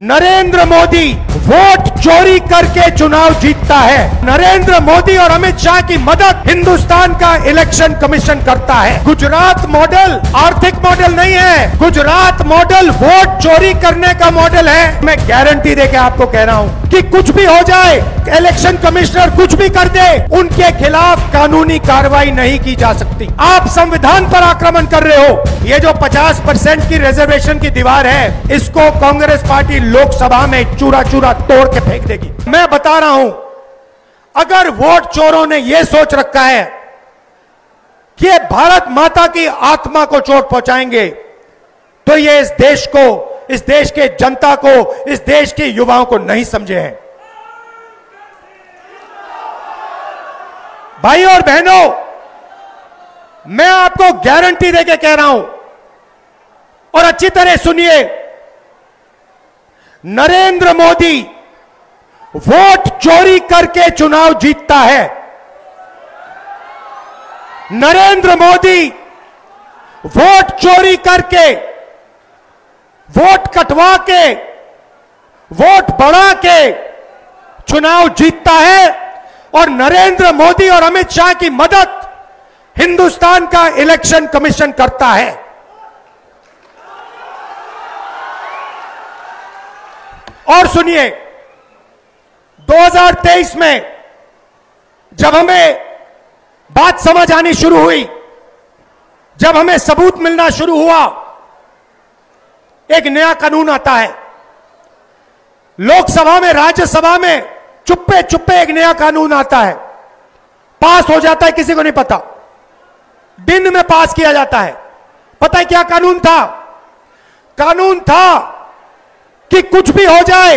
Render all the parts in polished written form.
Narendra Modi vote चोरी करके चुनाव जीतता है। नरेंद्र मोदी और अमित शाह की मदद हिंदुस्तान का इलेक्शन कमीशन करता है। गुजरात मॉडल आर्थिक मॉडल नहीं है, गुजरात मॉडल वोट चोरी करने का मॉडल है। मैं गारंटी देके आपको कह रहा हूं कि कुछ भी हो जाए, इलेक्शन कमिश्नर कुछ भी कर दे, उनके खिलाफ कानूनी कार्रवाई नहीं की जा सकती। आप संविधान पर आक्रमण कर रहे हो। ये जो 50% की रिजर्वेशन की दीवार है, इसको कांग्रेस पार्टी लोकसभा में चूरा चूरा तोड़ के फेंक देगी। मैं बता रहा हूं, अगर वोट चोरों ने यह सोच रखा है कि ये भारत माता की आत्मा को चोट पहुंचाएंगे, तो ये इस देश को, इस देश के जनता को, इस देश के युवाओं को नहीं समझे हैं। भाइयों और बहनों, मैं आपको गारंटी देके कह रहा हूं और अच्छी तरह सुनिए, नरेंद्र मोदी वोट चोरी करके चुनाव जीतता है। नरेंद्र मोदी वोट चोरी करके, वोट कटवा के, वोट बढ़ा के चुनाव जीतता है और नरेंद्र मोदी और अमित शाह की मदद हिंदुस्तान का इलेक्शन कमीशन करता है। और सुनिए, 2023 में जब हमें बात समझ आनी शुरू हुई, जब हमें सबूत मिलना शुरू हुआ, एक नया कानून आता है। लोकसभा में, राज्यसभा में चुप्पे चुप्पे एक नया कानून आता है, पास हो जाता है, किसी को नहीं पता, दिन में पास किया जाता है। पता है क्या कानून था? कानून था कि कुछ भी हो जाए,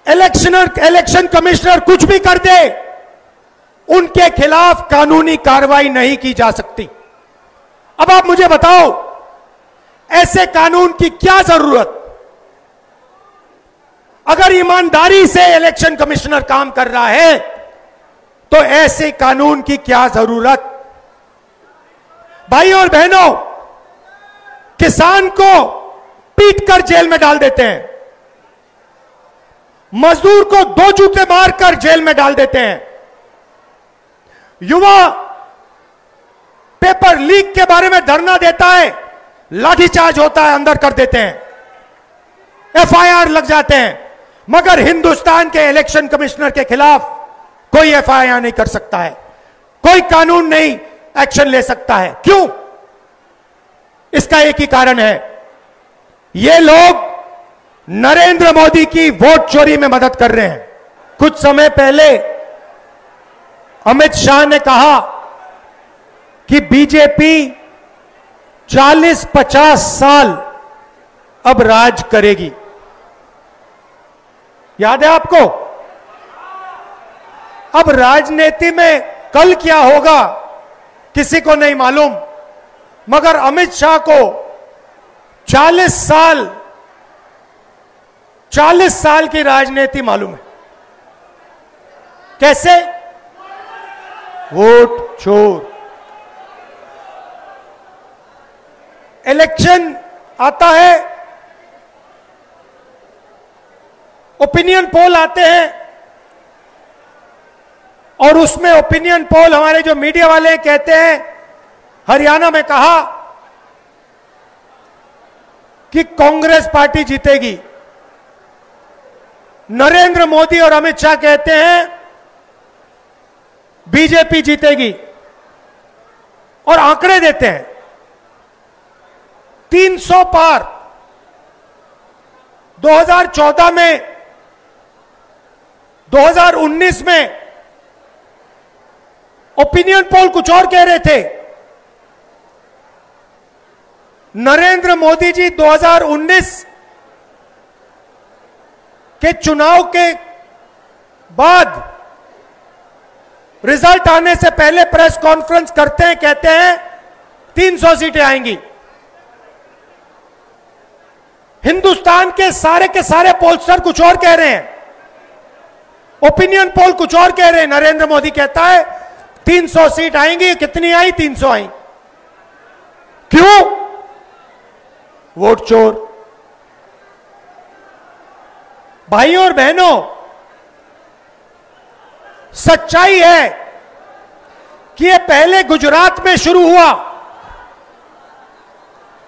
इलेक्शन कमिश्नर कुछ भी कर दे, उनके खिलाफ कानूनी कार्रवाई नहीं की जा सकती। अब आप मुझे बताओ, ऐसे कानून की क्या जरूरत? अगर ईमानदारी से इलेक्शन कमिश्नर काम कर रहा है, तो ऐसे कानून की क्या जरूरत? भाइयों और बहनों, किसान को पीट कर जेल में डाल देते हैं, मजदूर को 2 जूते मारकर जेल में डाल देते हैं, युवा पेपर लीक के बारे में धरना देता है, लाठीचार्ज होता है, अंदर कर देते हैं, एफआईआर लग जाते हैं। मगर हिंदुस्तान के इलेक्शन कमिश्नर के खिलाफ कोई एफआईआर नहीं कर सकता है, कोई कानून नहीं एक्शन ले सकता है। क्यों? इसका एक ही कारण है, ये लोग नरेंद्र मोदी की वोट चोरी में मदद कर रहे हैं। कुछ समय पहले अमित शाह ने कहा कि बीजेपी 40-50 साल अब राज करेगी। याद है आपको? अब राजनीति में कल क्या होगा किसी को नहीं मालूम, मगर अमित शाह को 40 साल की राजनीति मालूम है। कैसे? वोट चोर। इलेक्शन आता है, ओपिनियन पोल आते हैं, और उसमें ओपिनियन पोल हमारे जो मीडिया वाले कहते हैं, हरियाणा में कहा कि कांग्रेस पार्टी जीतेगी, नरेंद्र मोदी और अमित शाह कहते हैं बीजेपी जीतेगी, और आंकड़े देते हैं 300 पार। 2014 में, 2019 में ओपिनियन पोल कुछ और कह रहे थे। नरेंद्र मोदी जी 2019 के चुनाव के बाद रिजल्ट आने से पहले प्रेस कॉन्फ्रेंस करते हैं, कहते हैं 300 सीटें आएंगी। हिंदुस्तान के सारे पोलस्टर कुछ और कह रहे हैं, ओपिनियन पोल कुछ और कह रहे हैं। नरेंद्र मोदी कहता है 300 सीट आएंगी। कितनी आई? 300 आई। क्यों? वोट चोर। भाइयों और बहनों, सच्चाई है कि ये पहले गुजरात में शुरू हुआ।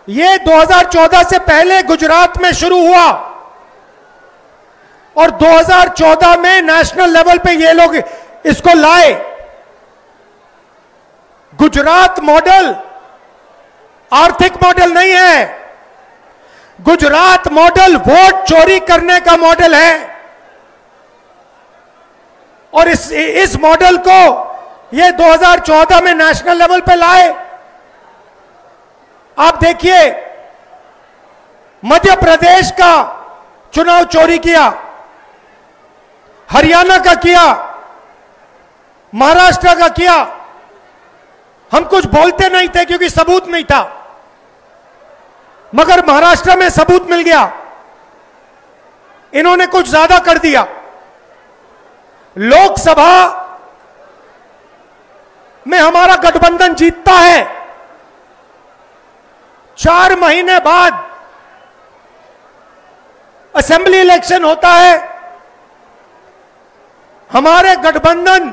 ये 2014 से पहले गुजरात में शुरू हुआ और 2014 में नेशनल लेवल पे ये लोग इसको लाए। गुजरात मॉडल आर्थिक मॉडल नहीं है, गुजरात मॉडल वोट चोरी करने का मॉडल है। और इस मॉडल को ये 2014 में नेशनल लेवल पे लाए। आप देखिए, मध्य प्रदेश का चुनाव चोरी किया, हरियाणा का किया, महाराष्ट्र का किया। हम कुछ बोलते नहीं थे क्योंकि सबूत नहीं था, मगर महाराष्ट्र में सबूत मिल गया। इन्होंने कुछ ज्यादा कर दिया। लोकसभा में हमारा गठबंधन जीतता है, 4 महीने बाद असेंबली इलेक्शन होता है, हमारे गठबंधन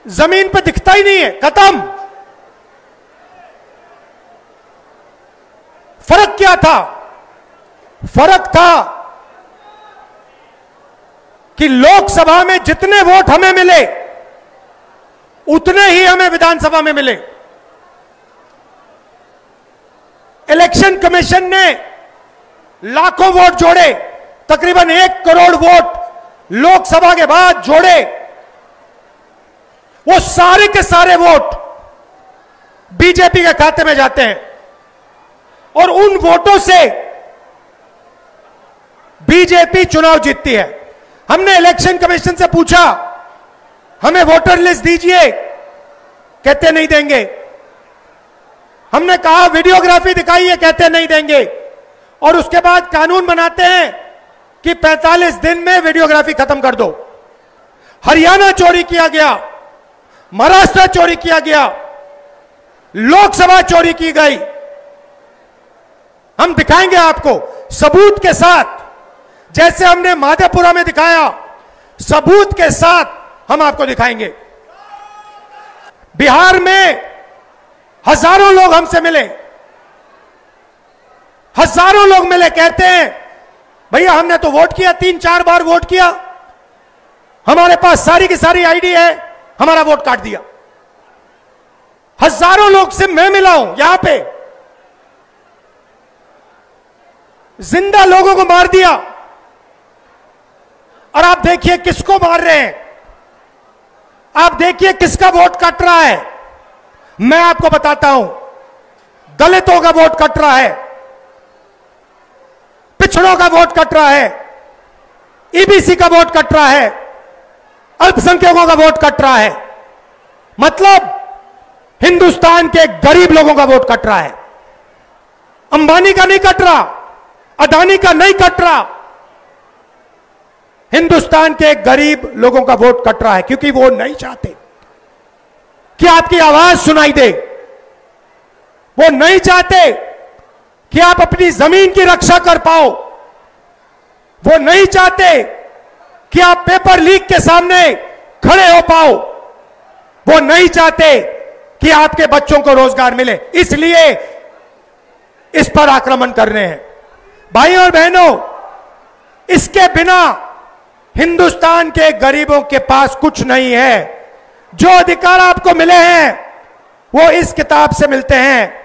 जमीन पर दिखता ही नहीं है, खत्म। फर्क क्या था? फर्क था कि लोकसभा में जितने वोट हमें मिले उतने ही हमें विधानसभा में मिले। इलेक्शन कमीशन ने लाखों वोट जोड़े, तकरीबन 1 करोड़ वोट लोकसभा के बाद जोड़े। वो सारे के सारे वोट बीजेपी के खाते में जाते हैं और उन वोटों से बीजेपी चुनाव जीतती है। हमने इलेक्शन कमीशन से पूछा, हमें वोटर लिस्ट दीजिए, कहते नहीं देंगे। हमने कहा वीडियोग्राफी दिखाइए, कहते नहीं देंगे। और उसके बाद कानून बनाते हैं कि 45 दिन में वीडियोग्राफी खत्म कर दो। हरियाणा चोरी किया गया, महाराष्ट्र चोरी किया गया, लोकसभा चोरी की गई। हम दिखाएंगे आपको सबूत के साथ, जैसे हमने माधेपुरा में दिखाया, सबूत के साथ हम आपको दिखाएंगे। बिहार में हजारों लोग हमसे मिले, हजारों लोग मिले, कहते हैं भैया हमने तो वोट किया, 3-4 बार वोट किया, हमारे पास सारी की सारी आईडी है, हमारा वोट काट दिया। हजारों लोग से मैं मिला हूं यहां पे, जिंदा लोगों को मार दिया। और आप देखिए किसको मार रहे हैं, आप देखिए किसका वोट कट रहा है। मैं आपको बताता हूं, दलितों का वोट कट रहा है, पिछड़ों का वोट कट रहा है, ईबीसी का वोट कट रहा है, अल्पसंख्यकों का वोट कट रहा है। मतलब हिंदुस्तान के गरीब लोगों का वोट कट रहा है। अंबानी का नहीं कट रहा, अदानी का नहीं कट रहा, हिंदुस्तान के गरीब लोगों का वोट कट रहा है, क्योंकि वो नहीं चाहते कि आपकी आवाज सुनाई दे। वो नहीं चाहते कि आप अपनी जमीन की रक्षा कर पाओ। वो नहीं चाहते कि आप पेपर लीक के सामने खड़े हो पाओ। वो नहीं चाहते कि आपके बच्चों को रोजगार मिले, इसलिए इस पर आक्रमण कर रहे हैं। भाइयों और बहनों, इसके बिना हिंदुस्तान के गरीबों के पास कुछ नहीं है। जो अधिकार आपको मिले हैं वो इस किताब से मिलते हैं।